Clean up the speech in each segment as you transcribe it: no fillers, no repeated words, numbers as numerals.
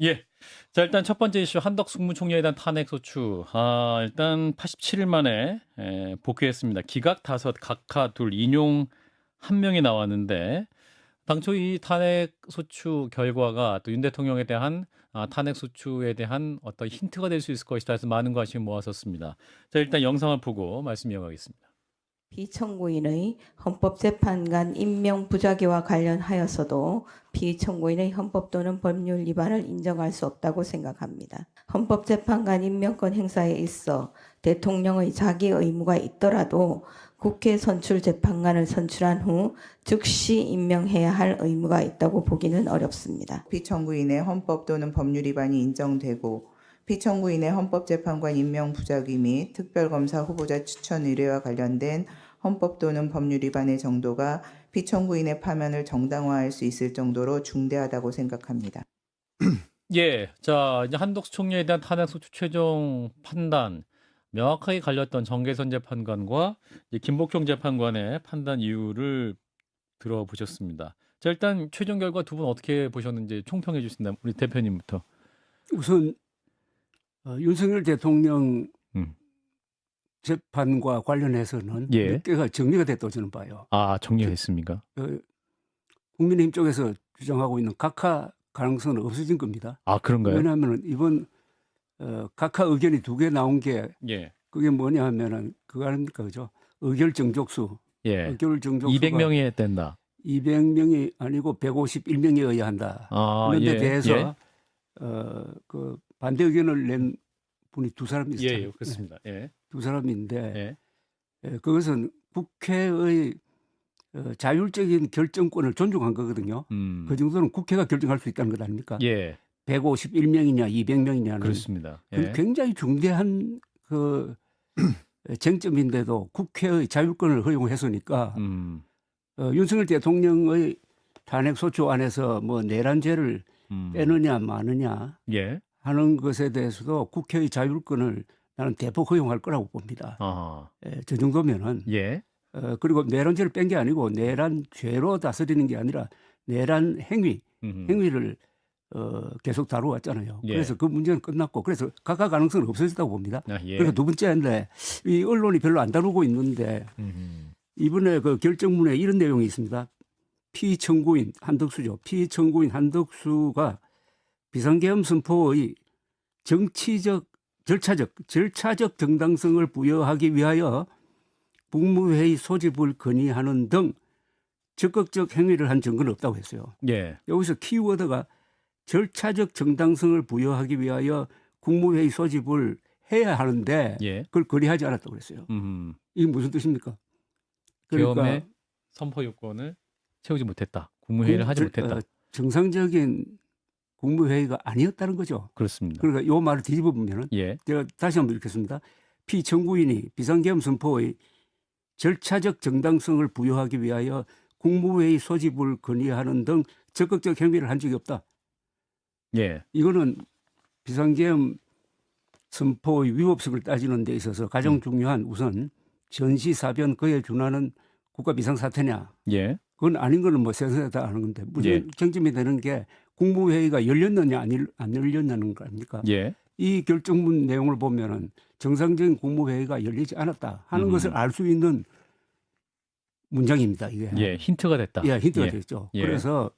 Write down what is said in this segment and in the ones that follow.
예. 자, 일단 첫 번째 이슈 한덕수 국무총리에 대한 탄핵 소추. 일단 87일 만에 복귀했습니다. 기각 5, 각하 2, 인용 1명이 나왔는데 당초 이 탄핵 소추 결과가 또 윤 대통령에 대한 탄핵 소추에 대한 어떤 힌트가 될 수 있을 것이다 해서 많은 관심을 모았었습니다. 자, 일단 영상을 보고 말씀 이어가겠습니다. 피청구인의 헌법재판관 임명 부작위와 관련하여서도 피청구인의 헌법 또는 법률 위반을 인정할 수 없다고 생각합니다. 헌법재판관 임명권 행사에 있어 대통령의 자기 의무가 있더라도 국회 선출 재판관을 선출한 후 즉시 임명해야 할 의무가 있다고 보기는 어렵습니다. 피청구인의 헌법 또는 법률 위반이 인정되고 피청구인의 헌법재판관 임명 부작위 및 특별검사 후보자 추천 의뢰와 관련된 헌법 또는 법률 위반의 정도가 피청구인의 파면을 정당화할 수 있을 정도로 중대하다고 생각합니다. 예. 자, 이제 한덕수 총리에 대한 탄핵 소추 최종 판단 명확하게 갈렸던 정계선 재판관과 이제 김복형 재판관의 판단 이유를 들어보셨습니다. 자, 일단 최종 결과 두 분 어떻게 보셨는지 총평해 주신다면 우리 대표님부터. 우선 윤석열 대통령 음. 재판과 관련해서는 예. 몇 개가 정리가 됐다고 저는 봐요. 정리했습니까? 국민의힘 쪽에서 주장하고 있는 각하 가능성은 없어진 겁니다. 그런가요? 왜냐하면 이번 각하 의견이 2개 나온 게 예. 그게 뭐냐 하면은 그거 아닙니까, 그죠? 의결 정족수. 예. 의결 정족수가 200명이 된다. 200명이 아니고 151명이어야 한다. 그런 데 예. 대해서 예. 그 반대 의견을 낸 분이 2사람이 있어요. 예, 그렇습니다. 예. 2사람인데 예. 그것은 국회의 자율적인 결정권을 존중한 거거든요. 그 정도는 국회가 결정할 수 있다는 것 아닙니까? 예. 151명이냐 200명이냐는 그렇습니다. 예. 굉장히 중대한 그 쟁점인데도 국회의 자율권을 허용했으니까 윤석열 대통령의 탄핵 소추 안에서 뭐 내란죄를 빼느냐 마느냐 예. 하는 것에 대해서도 국회의 자율권을 나는 대폭 허용할 거라고 봅니다. 저 정도면은 예. 그리고 내란죄를 뺀 게 아니고 내란죄로 다스리는 게 아니라 내란 행위를 계속 다루었잖아요. 예. 그래서 그 문제는 끝났고 그래서 각하 가능성은 없어졌다고 봅니다. 예. 그리고 두 번째인데 이 언론이 별로 안 다루고 있는데 이번에 그 결정문에 이런 내용이 있습니다. 피청구인 한덕수죠. 피청구인 한덕수가 비상계엄 선포의 절차적 정당성을 부여하기 위하여 국무회의 소집을 건의하는 등 적극적 행위를 한 증거는 없다고 했어요. 예. 여기서 키워드가 절차적 정당성을 부여하기 위하여 국무회의 소집을 해야 하는데 예. 그걸 건의하지 않았다고 그랬어요. 이게 무슨 뜻입니까? 계엄의 선포 요건을 채우지 못했다. 국무회의를 하지 못했다. 정상적인 국무회의가 아니었다는 거죠. 그렇습니다. 그러니까 이 말을 뒤집어 보면은 예. 제가 다시 한번 읽겠습니다. 피청구인이 비상계엄 선포의 절차적 정당성을 부여하기 위하여 국무회의 소집을 건의하는 등 적극적 행위를 한 적이 없다. 예. 이거는 비상계엄 선포의 위법성을 따지는 데 있어서 가장 중요한 우선 전시사변 그에 준하는 국가 비상사태냐. 예. 그건 아닌 거는 뭐 세상에 다 아는 건데 무슨 쟁점이 되는 게 국무회의가 열렸느냐 안 열렸냐는 거 아닙니까? 예. 이 결정문 내용을 보면은 정상적인 국무회의가 열리지 않았다 하는 것을 알 수 있는 문장입니다. 이게. 예. 힌트가 됐다. 예, 힌트가 됐죠. 예. 그래서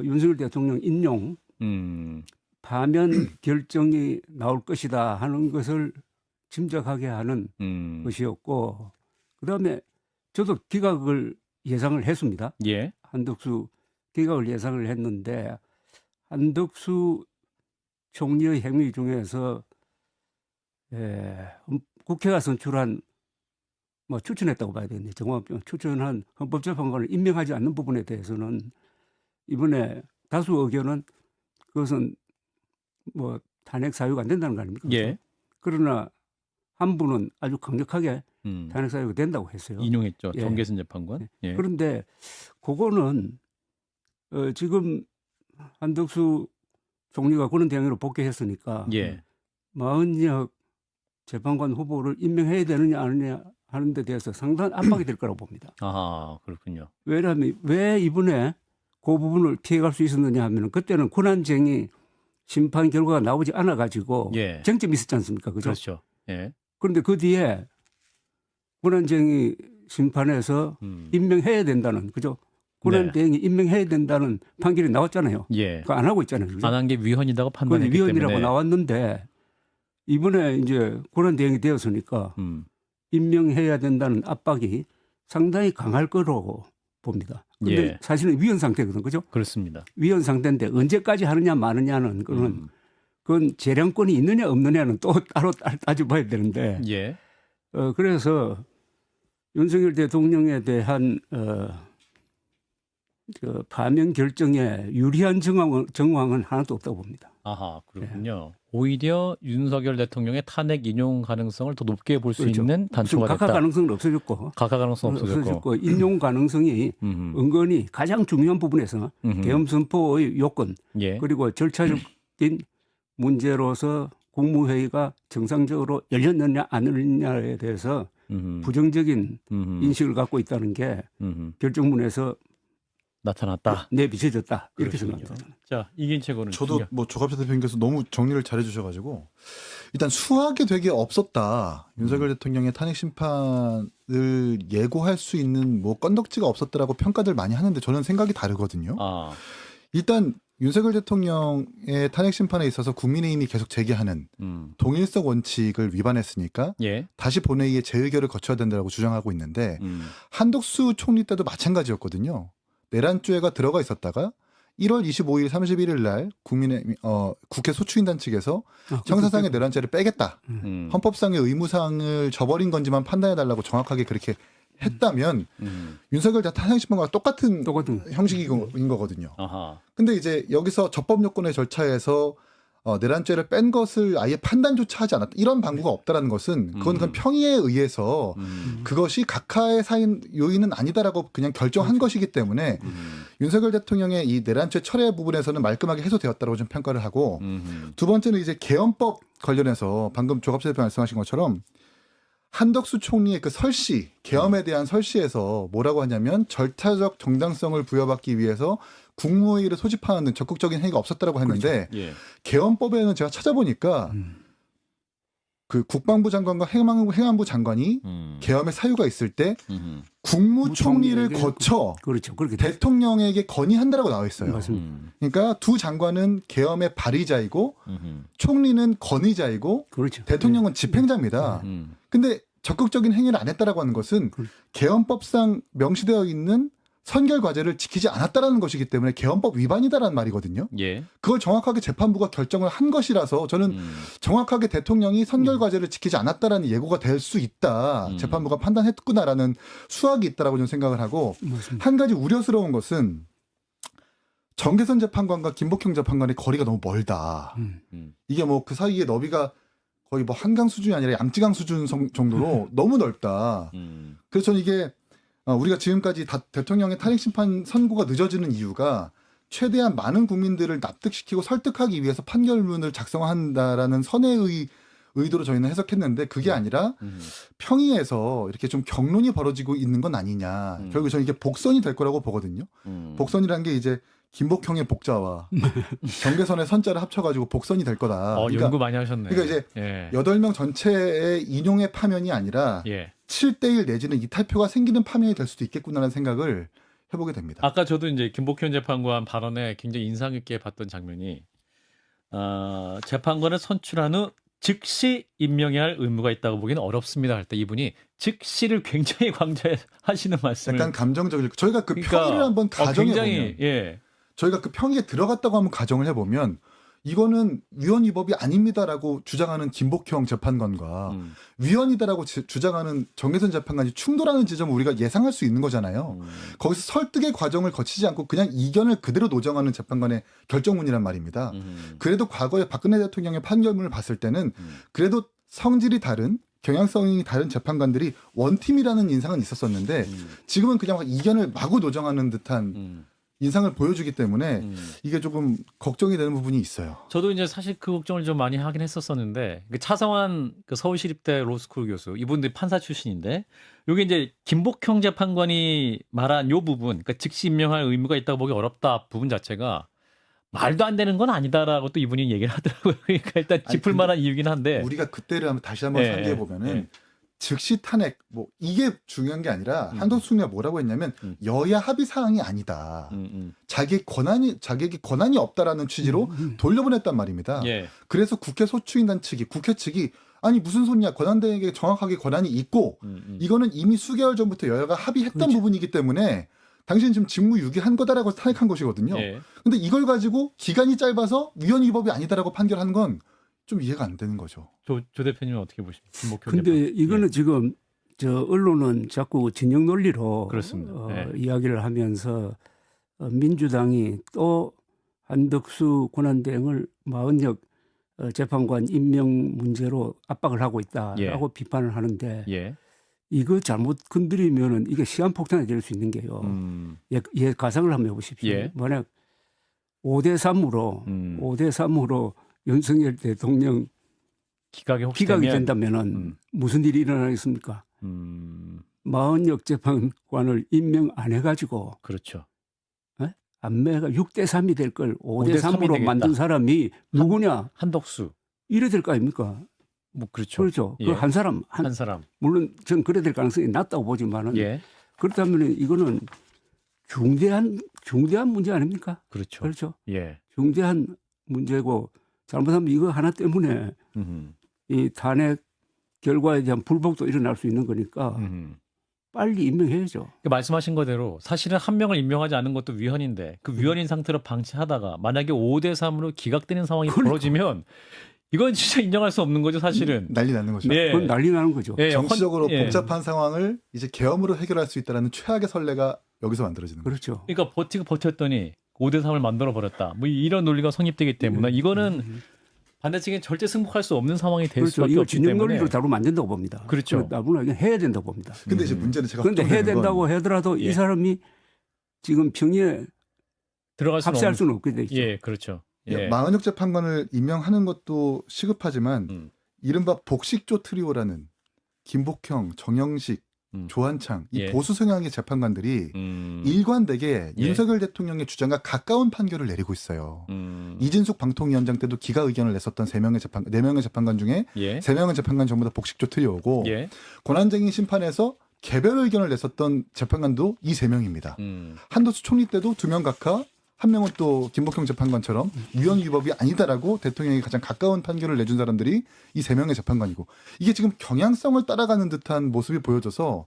윤석열 대통령 인용 파면 결정이 나올 것이다 하는 것을 짐작하게 하는 것이었고 그다음에 저도 기각을 예상을 했습니다. 예. 한덕수 기각을 예상을 했는데 한덕수 총리의 행위 중에서 국회가 선출한 뭐 추천했다고 봐야 되겠네. 추천한 헌법재판관을 임명하지 않는 부분에 대해서는 이번에 다수 의견은 그것은 뭐 탄핵 사유가 안 된다는 거 아닙니까? 예. 그러나 한 분은 아주 강력하게 탄핵 사유가 된다고 했어요. 인용했죠. 예. 정계선 재판관. 예. 그런데 그거는 지금 한덕수 총리가 그런 대응으로 복귀했으니까 예. 마흔역 재판관 후보를 임명해야 되느냐 아니냐 하는 데 대해서 상당한 압박이 될 거라고 봅니다. 그렇군요. 왜냐하면 왜 이번에 그 부분을 피해갈 수 있었느냐 하면 그때는 권한쟁의 심판 결과가 나오지 않아 가지고 예. 쟁점이 있었지 않습니까? 그죠? 그렇죠. 예. 그런데 그 뒤에 권한쟁의 심판에서 임명해야 된다는 그죠? 권한대행이 임명해야 된다는 판결이 나왔잖아요. 예. 그거 안 하고 있잖아요. 그죠? 안 한 게 위헌이라고 그건 판단했기 위헌이라고 때문에. 나왔는데 이번에 이제 권한대행이 되었으니까 임명해야 된다는 압박이 상당히 강할 거라고 봅니다. 근데 예. 사실은 위헌 상태거든, 그죠? 그렇습니다. 위헌 상태인데 언제까지 하느냐 마느냐는 그건 재량권이 있느냐 없느냐는 또 따로 따져봐야 되는데 예. 그래서 윤석열 대통령에 대한 그 파면 결정에 유리한 정황은 하나도 없다고 봅니다. 아하, 그렇군요. 오히려 윤석열 대통령의 탄핵 인용 가능성을 더 높게 볼 수 그렇죠. 있는 단초가 각하 됐다. 가능성은 없어졌고 각하 가능성 없어졌고. 인용 가능성이 은근히 가장 중요한 부분에서 계엄 선포의 요건 예. 그리고 절차적인 문제로서 국무회의가 정상적으로 열렸느냐 안 열렸느냐에 대해서 부정적인 인식을 갖고 있다는 게 결정문에서 나타났다. 내비쳐졌다 이렇게 그렇군요. 생각합니다. 저는. 자, 이긴채 고는 저도 뭐 조갑재 대표님께서 너무 정리를 잘해 주셔가지고 일단 수학이 되게 없었다. 윤석열 대통령의 탄핵 심판을 예고할 수 있는 뭐 건덕지가 없었다라고 평가들 많이 하는데 저는 생각이 다르거든요. 아, 일단 윤석열 대통령의 탄핵 심판에 있어서 국민의힘이 계속 제기하는 동일성 원칙을 위반했으니까 예. 다시 본회의에 재의결을 거쳐야 된다고 주장하고 있는데 한덕수 총리 때도 마찬가지였거든요. 내란죄가 들어가 있었다가 1월 25일, 31일 날 국회 소추인단 측에서 형사상의 내란죄를 빼겠다. 헌법상의 의무사항을 저버린 건지만 판단해달라고 정확하게 그렇게 했다면 윤석열 탄핵 심판과 똑같은 형식인 거거든요. 아하. 근데 이제 여기서 적법 요건의 절차에서 내란죄를 뺀 것을 아예 판단조차 하지 않았다. 이런 방구가 없다라는 것은 그건 평의에 의해서 그것이 각하의 사인 요인은 아니다라고 그냥 결정한 것이기 때문에 윤석열 대통령의 이 내란죄 철회 부분에서는 말끔하게 해소되었다고 좀 평가를 하고 두 번째는 이제 계엄법 관련해서 방금 조갑재 대표 말씀하신 것처럼 한덕수 총리의 그 설시, 계엄에 대한 설시에서 뭐라고 하냐면 절차적 정당성을 부여받기 위해서 국무회의를 소집하는 적극적인 행위가 없었다라고 했는데 그렇죠. 예. 계엄법에는 제가 찾아보니까 그 국방부 장관과 행안부 장관이 계엄의 사유가 있을 때 국무총리를 거쳐 그렇죠. 그렇게 됐어요. 대통령에게 건의한다라고 나와 있어요. 맞습니다. 그러니까 두 장관은 계엄의 발의자이고 총리는 건의자이고 그렇죠. 대통령은 집행자입니다. 근데 적극적인 행위를 안 했다라고 하는 것은 계엄법상 명시되어 있는 선결 과제를 지키지 않았다라는 것이기 때문에 계엄법 위반이다라는 말이거든요. 예. 그걸 정확하게 재판부가 결정을 한 것이라서 저는 정확하게 대통령이 선결 과제를 지키지 않았다라는 예고가 될 수 있다. 재판부가 판단했구나라는 수학이 있다라고 저는 생각을 하고 맞습니다. 한 가지 우려스러운 것은 정계선 재판관과 김복형 재판관의 거리가 너무 멀다. 이게 뭐 그 사이에 너비가 거의 뭐 한강 수준이 아니라 양쯔강 수준 정도로 너무 넓다. 그래서 저는 이게 우리가 지금까지 대통령의 탄핵 심판 선고가 늦어지는 이유가 최대한 많은 국민들을 납득시키고 설득하기 위해서 판결문을 작성한다라는 선의의 의도로 저희는 해석했는데 그게 아니라 평의에서 이렇게 좀 격론이 벌어지고 있는 건 아니냐. 결국 저는 이게 복선이 될 거라고 보거든요. 복선이라는 게 이제 김복형의 복자와 정계선의 선자를 합쳐가지고 복선이 될 거다. 연구 많이 하셨네. 그러니까 이제 예. 8명 전체의 인용의 파면이 아니라 예. 7대1 내지는 이탈표가 생기는 파면이 될 수도 있겠구나라는 생각을 해보게 됩니다. 아까 저도 이제 김복현 재판관 발언에 굉장히 인상 깊게 봤던 장면이 재판관을 선출한 후 즉시 임명해야 할 의무가 있다고 보기는 어렵습니다 할 때 이분이 즉시를 굉장히 강조하시는 말씀을 약간 감정적일 저희가 그 그러니까, 평의를 한번 가정해 굉장히, 보면 예. 저희가 그 평의에 들어갔다고 한번 가정을 해보면 이거는 위헌 위법이 아닙니다라고 주장하는 김복형 재판관과 위헌이다라고 주장하는 정계선 재판관이 충돌하는 지점을 우리가 예상할 수 있는 거잖아요. 거기서 설득의 과정을 거치지 않고 그냥 이견을 그대로 노정하는 재판관의 결정문이란 말입니다. 그래도 과거에 박근혜 대통령의 판결문을 봤을 때는 그래도 성질이 다른 경향성이 다른 재판관들이 원팀이라는 인상은 있었었는데 지금은 그냥 이견을 마구 노정하는 듯한 인상을 보여주기 때문에 이게 조금 걱정이 되는 부분이 있어요. 저도 이제 사실 그 걱정을 좀 많이 하긴 했었었는데 그 차성환 그 서울시립대 로스쿨 교수 이분들이 판사 출신인데 이게 이제 김복형 재판관이 말한 요 부분 그러니까 즉시 임명할 의무가 있다고 보기 어렵다 부분 자체가 말도 안 되는 건 아니다라고 또 이분이 얘기를 하더라고요. 그러니까 일단 아니, 짚을 만한 이유긴 한데. 우리가 그때를 다시 한번 예, 상기해 보면은 예. 즉시 탄핵 뭐 이게 중요한 게 아니라 한덕수 총리가 뭐라고 했냐면 여야 합의 사항이 아니다. 자기에게 권한이 없다라는 취지로 돌려보냈단 말입니다. 예. 그래서 국회 소추인단 측이 국회 측이 아니 무슨 소리냐 권한대행에게 정확하게 권한이 있고 이거는 이미 수개월 전부터 여야가 합의했던 그렇죠. 부분이기 때문에 당신 지금 직무유기한 거다라고 탄핵한 것이거든요. 예. 근데 이걸 가지고 기간이 짧아서 위헌위법이 아니다라고 판결한 건 좀 이해가 안 되는 거죠. 조 대표님은 어떻게 보십니까? 김목현 근데 재판. 이거는 예. 지금 저 언론은 자꾸 진영 논리로 그렇습니다. 예. 이야기를 하면서 민주당이 또 한덕수 권한대행을 마흔역 재판관 임명 문제로 압박을 하고 있다라고 비판을 하는데 예. 이거 잘못 건드리면은 이게 시한폭탄이 될 수 있는 게요. 예, 가상을 한번 해보십시오. 예. 만약 5대3으로 5대3으로 윤석열 대통령 기각이 혹시 기각이 되면 된다면은 무슨 일이 일어나겠습니까? 마흔역 재판관을 임명 안 해가지고 그렇죠. 안매가 6대3이 될 걸 5대3이 5대3으로 되겠다. 만든 사람이 누구냐? 한덕수. 이래 될 거 아닙니까? 뭐 그렇죠. 그렇죠. 예. 그 한 사람, 한 사람. 물론 전 그래 될 가능성이 낮다고 보지만은 예. 그렇다면 이거는 중대한 문제 아닙니까? 그렇죠. 그렇죠. 예. 중대한 문제고 잘못하면 이거 하나 때문에 이 탄핵 결과에 대한 불복도 일어날 수 있는 거니까 빨리 임명해야죠. 그러니까 말씀하신 거대로 사실은 한 명을 임명하지 않은 것도 위헌인데 그 위헌인 상태로 방치하다가 만약에 5대3으로 기각되는 상황이 그러니까. 벌어지면 이건 진짜 인정할 수 없는 거죠, 사실은. 난리 나는 거죠. 네. 그건 난리 나는 거죠. 예, 정치적으로 예. 복잡한 상황을 이제 계엄으로 해결할 수 있다는 최악의 선례가 여기서 만들어지는 거죠. 그렇죠. 그러니까 버텼더니 5대3을 만들어 버렸다. 뭐 이런 논리가 성립되기 때문에 이거는 반대측에 절대 승복할 수 없는 상황이 될 그렇죠. 수밖에 이거 없기 진영 때문에. 논리로 다루면 안 된다고 봅니다. 그렇죠. 나무나 이건 해야 된다고 봅니다. 근데 이제 문제는 제가 그런데 해야 걱정되는 된다고 건 하더라도 예. 이 사람이 지금 평의에 들어갈 수는 합세할 없는. 수는 없게 돼 있죠. 예, 그렇죠. 예. 마흔역 재판관을 임명하는 것도 시급하지만 이른바 복식조 트리오라는 김복형, 정영식, 조한창 이 예. 보수 성향의 재판관들이 일관되게 예. 윤석열 대통령의 주장과 가까운 판결을 내리고 있어요. 이진숙 방통위원장 때도 기각 의견을 냈었던 4명의 재판관 중에 예. 3명의 재판관 전부 다 복식조 트리오고 예. 권한쟁의 심판에서 개별 의견을 냈었던 재판관도 이 3명입니다. 한덕수 총리 때도 2명 각하, 한 명은 또 김복형 재판관처럼 위헌위법이 아니다라고 대통령이 가장 가까운 판결을 내준 사람들이 이 3명의 재판관이고 이게 지금 경향성을 따라가는 듯한 모습이 보여져서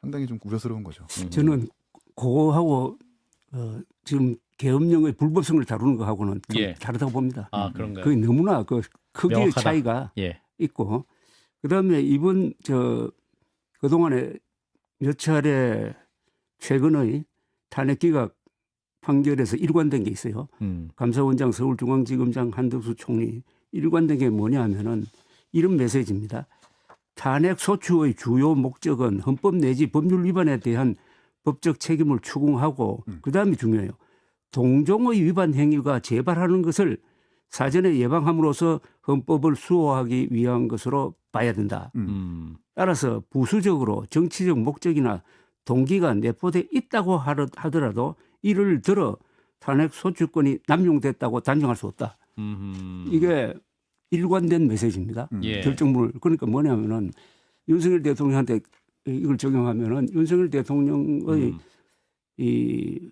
상당히 좀 우려스러운 거죠. 저는 그거하고 지금 계엄령의 불법성을 다루는 거하고는 좀 예. 다르다고 봅니다. 아, 그런가요? 그게 너무나 그 크기의 명확하다. 차이가 예. 있고 그다음에 이번 그동안에 몇 차례 최근의 탄핵 기각 판결에서 일관된 게 있어요. 감사원장, 서울중앙지검장, 한덕수 총리 일관된 게 뭐냐 하면은 이런 메시지입니다. 탄핵 소추의 주요 목적은 헌법 내지 법률 위반에 대한 법적 책임을 추궁하고 그다음에 중요해요. 동종의 위반 행위가 재발하는 것을 사전에 예방함으로써 헌법을 수호하기 위한 것으로 봐야 된다. 따라서 부수적으로 정치적 목적이나 동기가 내포돼 있다고 하더라도 이를 들어 탄핵 소추권이 남용됐다고 단정할 수 없다. 이게 일관된 메시지입니다. 예. 결정문을. 그러니까 뭐냐면은 윤석열 대통령한테 이걸 적용하면은 윤석열 대통령의 이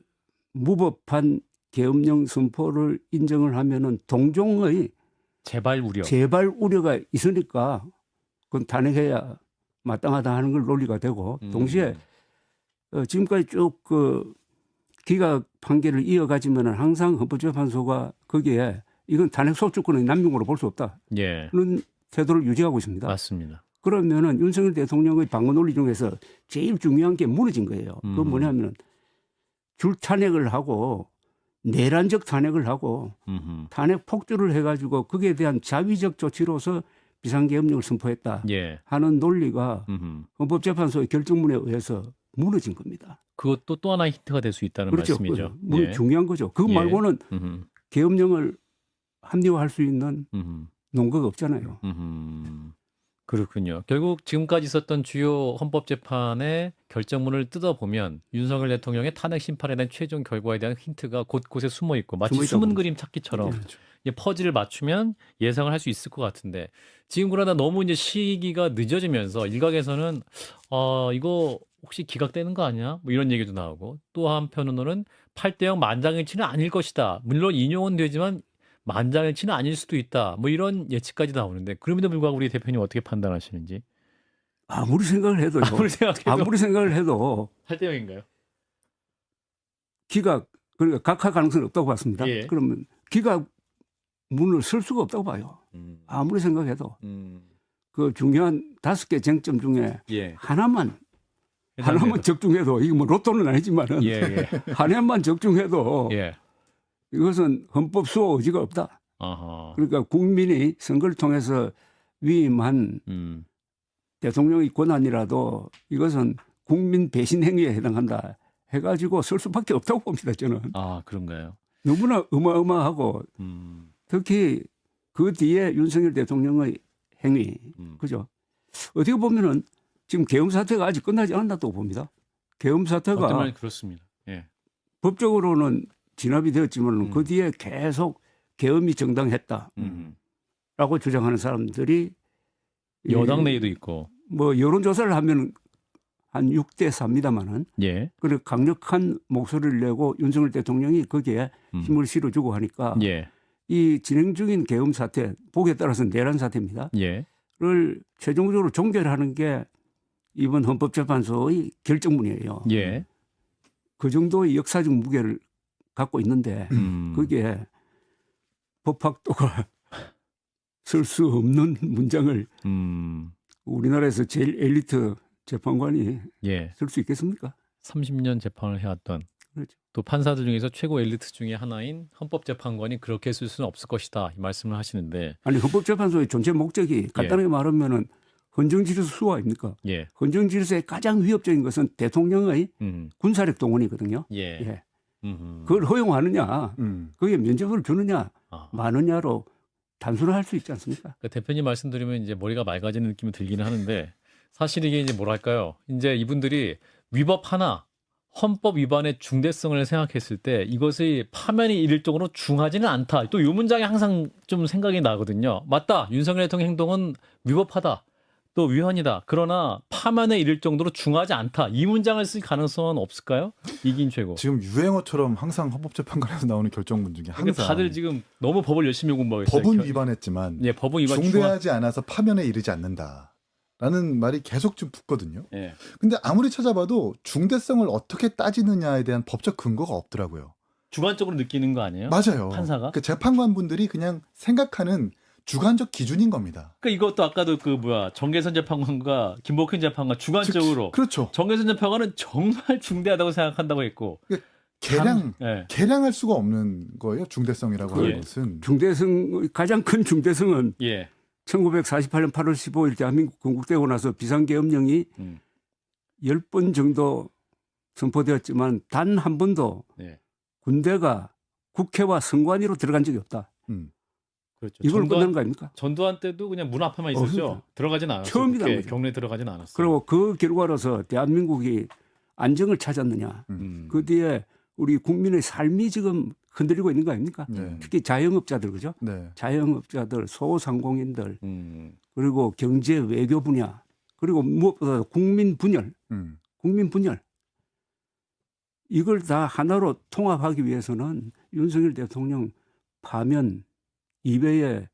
무법한 계엄령 선포를 인정을 하면은 동종의 재발 우려. 재발 우려가 있으니까 그건 탄핵해야 마땅하다 하는 걸 논리가 되고 동시에 지금까지 쭉 기각 판결을 이어가지면은 항상 헌법재판소가 거기에 이건 탄핵 소추권의 남용으로 볼 수 없다는 예. 태도를 유지하고 있습니다. 맞습니다. 그러면은 윤석열 대통령의 방어 논리 중에서 제일 중요한 게 무너진 거예요. 그건 뭐냐면은 줄 탄핵을 하고 내란적 탄핵을 하고 탄핵 폭주를 해가지고 거기에 대한 자위적 조치로서 비상계엄령을 선포했다 예. 하는 논리가 헌법재판소의 결정문에 의해서 무너진 겁니다. 그것도 또 하나의 힌트가 될 수 있다는 그렇죠. 말씀이죠. 뭐 예. 중요한 거죠. 그거 예. 말고는 계엄령을 합리화할 수 있는 논거가 없잖아요. 그렇군요. 결국 지금까지 있었던 주요 헌법재판의 결정문을 뜯어보면 윤석열 대통령의 탄핵 심판에 대한 최종 결과에 대한 힌트가 곳곳에 숨어 있고 마치 숨어 있다고 숨은 봅니다. 그림 찾기처럼 네. 이제 퍼즐을 맞추면 예상을 할 수 있을 것 같은데 지금 그러다 너무 이제 시기가 늦어지면서 일각에서는 이거 혹시 기각되는 거 아니야? 뭐 이런 얘기도 나오고 또 한편으로는 8대0 만장일치는 아닐 것이다. 물론 인용은 되지만 만장일치는 아닐 수도 있다. 뭐 이런 예측까지 나오는데 그럼에도 불구하고 우리 대표님 어떻게 판단하시는지 아무리 생각을 해도요. 아무리 생각해도 아무리 생각을 해도 8대0인가요? 기각 그러니까 각하 가능성은 없다고 봤습니다. 예. 그러면 기각 문을 쓸 수가 없다고 봐요. 아무리 생각해도 그 중요한 5개 쟁점 중에 예. 하나만 적중해도 이게 뭐 로또는 아니지만은 예. 하나만 적중해도 예. 이것은 헌법 수호 의지가 없다. 아하. 그러니까 국민이 선거를 통해서 위임한 대통령의 권한이라도 이것은 국민 배신 행위에 해당한다 해가지고 쓸 수밖에 없다고 봅니다. 저는 아, 그런가요? 너무나 어마어마하고 특히 그 뒤에 윤석열 대통령의 행위 그죠? 어떻게 보면은 지금 계엄 사태가 아직 끝나지 않았다고 봅니다. 계엄 사태가 어떤 말이 그렇습니다. 예. 법적으로는 진압이 되었지만 그 뒤에 계속 계엄이 정당했다라고 주장하는 사람들이 여당 내에도 있고. 뭐 여론조사를 하면 한 6대 4입니다만은 예. 그리고 강력한 목소리를 내고 윤석열 대통령이 거기에 힘을 실어주고 하니까 예. 이 진행 중인 계엄 사태 보기에 따라서 내란 사태입니다. 예. 를 최종적으로 종결하는 게 이번 헌법재판소의 결정문이에요. 예. 그 정도의 역사적 무게를 갖고 있는데 그게 법학도가 쓸 수 없는 문장을 우리나라에서 제일 엘리트 재판관이 예. 쓸 수 있겠습니까? 30년 재판을 해왔던 그렇죠. 또 판사들 중에서 최고 엘리트 중에 하나인 헌법재판관이 그렇게 쓸 수는 없을 것이다 이 말씀을 하시는데 아니 헌법재판소의 존재 목적이 간단하게 말하면은 헌정질서 수호 아닙니까? 예. 헌정질서의 가장 위협적인 것은 대통령의 군사력 동원이거든요. 예. 예. 음흠. 그걸 허용하느냐, 그게 면죄부를 주느냐, 아. 마느냐로 단순화할 수 있지 않습니까? 그러니까 대표님 말씀 들으면 이제 머리가 맑아지는 느낌이 들기는 하는데 사실 이게 이제 뭐랄까요? 이제 이분들이 위법 하나 헌법 위반의 중대성을 생각했을 때 이것이 파면이 이를 정도로 중하지는 않다. 또 이 문장이 항상 좀 생각이 나거든요. 맞다. 윤석열 대통령 행동은 위법하다. 또 위헌이다. 그러나 파면에 이를 정도로 중하지 않다. 이 문장을 쓸 가능성은 없을까요? 이긴 최고. 지금 유행어처럼 항상 헌법재판관에서 나오는 결정문 중에 그러니까 항상 다들 지금 너무 법을 열심히 공부하고 있어요. 법은 위반했지만 예, 법은 위반 중대하지 않아서 파면에 이르지 않는다라는 말이 계속 좀 붙거든요. 예. 근데 아무리 찾아봐도 중대성을 어떻게 따지느냐에 대한 법적 근거가 없더라고요. 주관적으로 느끼는 거 아니에요? 맞아요. 판사가? 그 재판관분들이 그냥 생각하는 주관적 기준인 겁니다. 그러니까 이것도 아까도 그 정계선 재판관과 김복현 재판관 주관적으로 그렇죠. 정계선 재판관은 정말 중대하다고 생각한다고 했고 예. 계량할 수가 없는 거예요. 중대성이라고 하는 예. 것은. 중대성 가장 큰 중대성은 예. 1948년 8월 15일 대한민국 건국되고 나서 비상계엄령이 10번 정도 선포되었지만 단 한 번도 예. 군대가 국회와 선관위로 들어간 적이 없다. 그렇죠. 이걸 끝난 거 아닙니까? 전두환 때도 그냥 문 앞에만 있었죠. 없습니다. 들어가진 않았어요. 처음이다, 국회 그죠. 경례 들어가진 않았어요. 그리고 그 결과로서 대한민국이 안정을 찾았느냐. 그 뒤에 우리 국민의 삶이 지금 흔들리고 있는 거 아닙니까? 네. 특히 자영업자들 그죠? 네. 자영업자들, 소상공인들 그리고 경제 외교 분야 그리고 무엇보다 국민 분열 이걸 다 하나로 통합하기 위해서는 윤석열 대통령 파면 이외에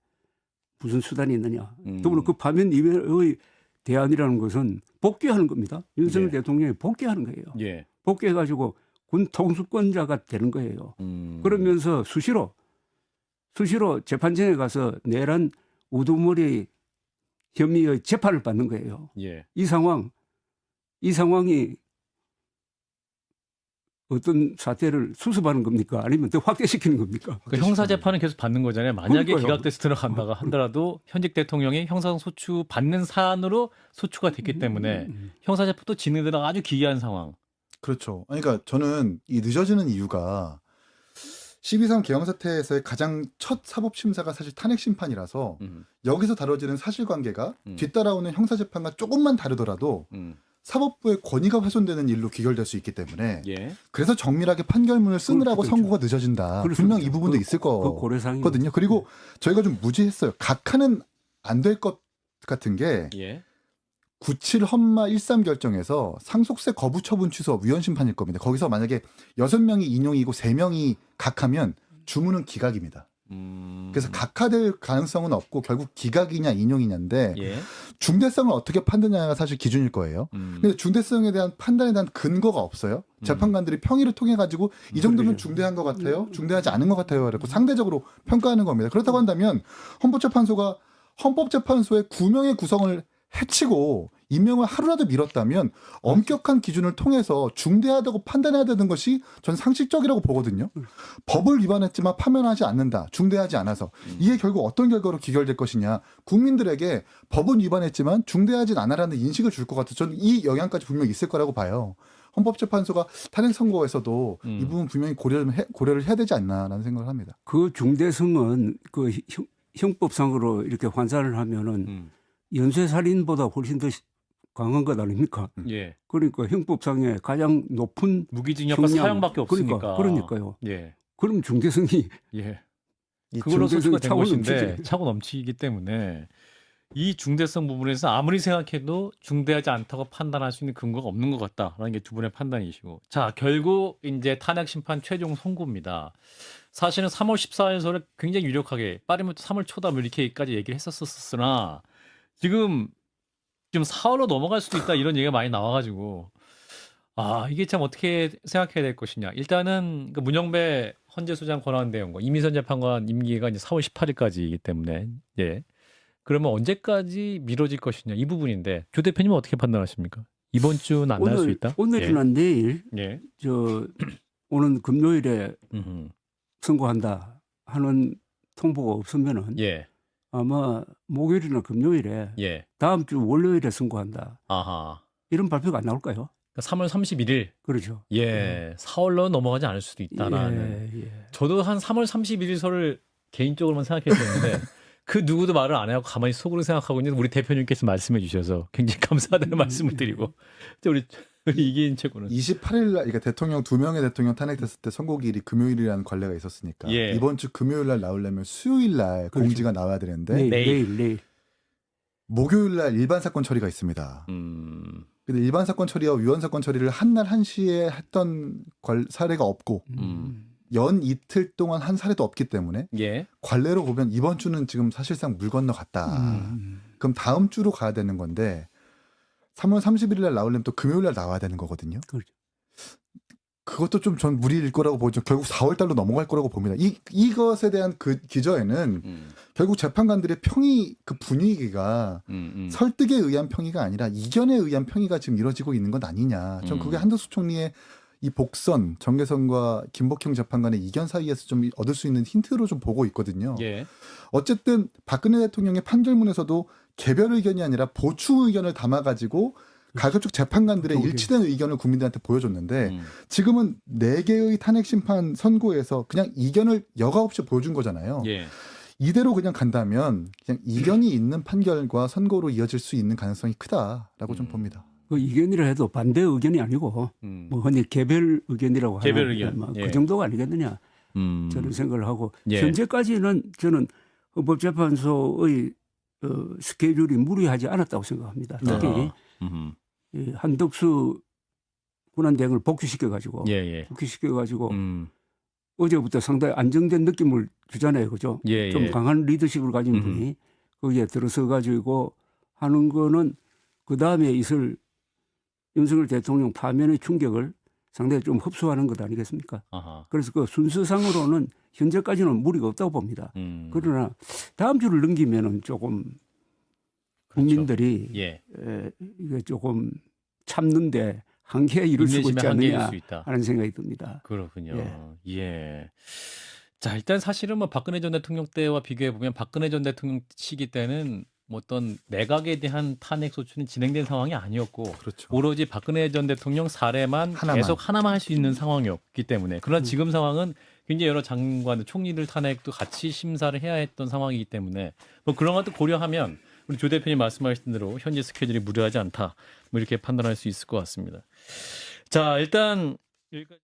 무슨 수단이 있느냐. 더불어 그 파면 이외의 대안이라는 것은 복귀하는 겁니다. 윤석열 예. 대통령이 복귀하는 거예요. 예. 복귀해가지고 군 통수권자가 되는 거예요. 그러면서 수시로 재판정에 가서 내란 우두머리 혐의의 재판을 받는 거예요. 예. 이 상황이 어떤 사태를 수습하는 겁니까? 아니면 더 확대시키는 겁니까? 그 형사 재판은 계속 받는 거잖아요. 만약에 그러니까요. 기각돼서 들어간다가 하더라도 현직 대통령이 형사소추 받는 사안으로 소추가 됐기 때문에 형사 재판도 진행되다가 아주 기이한 상황. 그렇죠. 아니, 그러니까 저는 이 늦어지는 이유가 12.3 개헌 사태에서의 가장 첫 사법 심사가 사실 탄핵 심판이라서 여기서 다뤄지는 사실관계가 뒤따라오는 형사재판과 조금만 다르더라도 사법부의 권위가 훼손되는 일로 귀결될 수 있기 때문에 예. 그래서 정밀하게 판결문을 쓰느라고 그렇죠. 선고가 늦어진다. 그렇죠. 분명 이 부분도 있을 그 고려사항이 거거든요. 그리고 저희가 좀 무지했어요. 각하는 안 될 것 같은 게 예. 97 헌마 13 결정에서 상속세 거부 처분 취소 위헌 심판일 겁니다. 거기서 만약에 6명이 인용이고 3명이 각하면 주문은 기각입니다. 그래서 각하될 가능성은 없고 결국 기각이냐 인용이냐인데 예. 중대성을 어떻게 판단하냐가 사실 기준일 거예요. 근데 중대성에 대한 판단에 대한 근거가 없어요. 재판관들이 평의를 통해 가지고 이 정도면 중대한 것 같아요. 중대하지 않은 것 같아요. 그래고 상대적으로 평가하는 겁니다. 그렇다고 한다면 헌법재판소가 헌법재판소의 9명의 구성을 해치고 임명을 하루라도 미뤘다면 엄격한 기준을 통해서 중대하다고 판단해야 되는 것이 전 상식적이라고 보거든요. 법을 위반했지만 파면하지 않는다. 중대하지 않아서. 이게 결국 어떤 결과로 귀결될 것이냐. 국민들에게 법은 위반했지만 중대하진 않아라는 인식을 줄 것 같아서 저는 이 영향까지 분명히 있을 거라고 봐요. 헌법재판소가 탄핵 선고에서도 이 부분 분명히 고려를 해야 되지 않나라는 생각을 합니다. 그 중대성은 그 형법상으로 이렇게 환산을 하면은 연쇄살인보다 훨씬 더 강한 것 아닙니까? 예. 그러니까 형법상의 가장 높은 무기징역과 형량. 사형밖에 없으니까. 그러니까요. 예. 그럼 중대성이 예. 이 그걸로 중대성이 소추가 된 차고 것인데 넘치지. 차고 넘치기 때문에 이 중대성 부분에서 아무리 생각해도 중대하지 않다고 판단할 수 있는 근거가 없는 것 같다라는 게 두 분의 판단이시고, 자 결국 이제 탄핵 심판 최종 선고입니다. 사실은 3월 14일서를 굉장히 유력하게 빠르면 3월 초다 뭐 이렇게까지 얘기를 했었으나 지금 4월로 넘어갈 수도 있다 이런 얘기가 많이 나와가지고 이게 참 어떻게 생각해야 될 것이냐. 일단은 그 문영배 헌재소장 권한대행과 이민선 재판관 임기가 이제 4월 18일까지이기 때문에 예. 그러면 언제까지 미뤄질 것이냐 이 부분인데 조 대표님은 어떻게 판단하십니까? 이번 주는 안 날 수 있다? 오늘이나 내일 예. 오는 금요일에 예. 선고한다 하는 통보가 없으면은 예. 아마 목요일이나 금요일에 예. 다음 주 월요일에 선고한다. 아하. 이런 발표가 안 나올까요? 그러니까 3월 31일. 그렇죠. 예. 4월로 넘어가지 않을 수도 있다라는. 예. 저도 한 3월 31일서를 개인적으로만 생각했었는데 그 누구도 말을 안 하고 가만히 속으로 생각하고 있는 우리 대표님께서 말씀해 주셔서 굉장히 감사하다는 말씀을 드리고 우리 이기인 최고는 28일 날 그러니까 대통령 2명의 대통령 탄핵됐을 때 선고기일이 금요일이라는 관례가 있었으니까 예. 이번 주 금요일 날 나오려면 수요일 날 그렇죠. 공지가 나와야 되는데 내일. 목요일 날 일반 사건 처리가 있습니다. 근데 일반 사건 처리와 위헌 사건 처리를 한 날 1시에 했던 사례가 없고 연 이틀 동안 한 사례도 없기 때문에 예. 관례로 보면 이번 주는 지금 사실상 물 건너 갔다. 그럼 다음 주로 가야 되는 건데 3월 31일 날 나오려면 또 금요일 날 나와야 되는 거거든요. 그렇죠. 그것도 좀 전 무리일 거라고 보죠. 결국 4월 달로 넘어갈 거라고 봅니다. 이것에 대한 그 기저에는 결국 재판관들의 평의 그 분위기가 설득에 의한 평의가 아니라 이견에 의한 평의가 지금 이루어지고 있는 것 아니냐. 전 그게 한덕수 총리의 이 복선, 정계선과 김복형 재판관의 이견 사이에서 좀 얻을 수 있는 힌트로 좀 보고 있거든요. 예. 어쨌든 박근혜 대통령의 판결문에서도 개별 의견이 아니라 보충 의견을 담아가지고 가급적 재판관들의 일치된 의견을 국민들한테 보여줬는데 지금은 4개의 탄핵 심판 선고에서 그냥 이견을 여과 없이 보여준 거잖아요. 예. 이대로 그냥 간다면 그냥 이견이 있는 판결과 선고로 이어질 수 있는 가능성이 크다라고 좀 봅니다. 그 이견이라 해도 반대 의견이 아니고 뭐 흔히 개별 의견이라고 개별 하는 의견. 뭐 예. 그 정도가 아니겠느냐 저는 생각을 하고 예. 현재까지는 저는 헌법재판소의 스케줄이 무리하지 않았다고 생각합니다. 특히 이 한덕수 권한대행을 복귀시켜가지고 어제부터 상당히 안정된 느낌을 주잖아요, 그죠? 예, 좀 예. 강한 리더십을 가진 분이 거기에 들어서 가지고 하는 거는 그 다음에 있을 윤석열 대통령 파면의 충격을 상당히 좀 흡수하는 것 아니겠습니까? 아하. 그래서 그 순서상으로는 현재까지는 무리가 없다고 봅니다. 그러나 다음 주를 넘기면은 조금 국민들이 예. 이게 조금 참는데 한계에 이를 수고 있지 인내심에 한계일 않느냐 수 있다. 하는 생각이 듭니다. 그렇군요. 예. 자, 일단 사실은 뭐 박근혜 전 대통령 때와 비교해 보면 박근혜 전 대통령 시기 때는 뭐 어떤 내각에 대한 탄핵 소추는 진행된 상황이 아니었고 그렇죠. 오로지 박근혜 전 대통령 사례만 하나만. 계속 하나만 할 수 있는 상황이었기 때문에 그러나 지금 상황은 굉장히 여러 장관들, 총리들 탄핵도 같이 심사를 해야 했던 상황이기 때문에 뭐 그런 것도 고려하면 우리 조 대표님 말씀하신 대로 현재 스케줄이 무리하지 않다. 뭐 이렇게 판단할 수 있을 것 같습니다. 자, 일단 여기까지